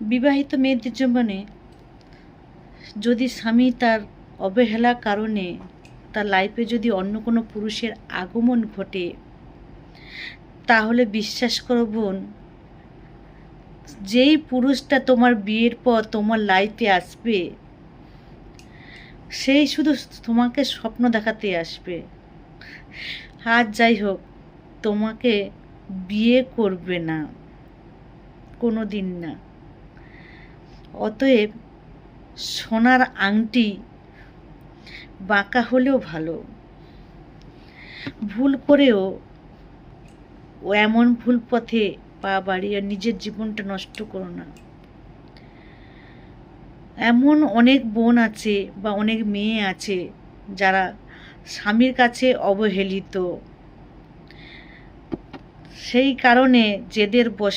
বিবাহিত মেয়েদের জীবনে যদি স্বামী তার অবহেলার কারণে তার লাইফে যদি অন্য কোনো পুরুষের আগমন ঘটে, তাহলে বিশ্বাস করো বোন, যেই পুরুষটা তোমার বিয়ের পর তোমার লাইফে আসবে, সেই শুধু তোমাকে স্বপ্ন দেখাতে আসবে, আর যাই হোক তোমাকে বিয়ে করবে না, কোনো দিন না। অতএব সোনার আংটি বাঁকা হলেও ভালো, ভুল করেও ও এমন ভুল পথে পা বাড়িয়ে নিজের জীবনটা নষ্ট করো না। এমন অনেক বোন আছে বা অনেক মেয়ে আছে যারা স্বামীর কাছে অবহেলিত, সেই কারণে জেদের বশে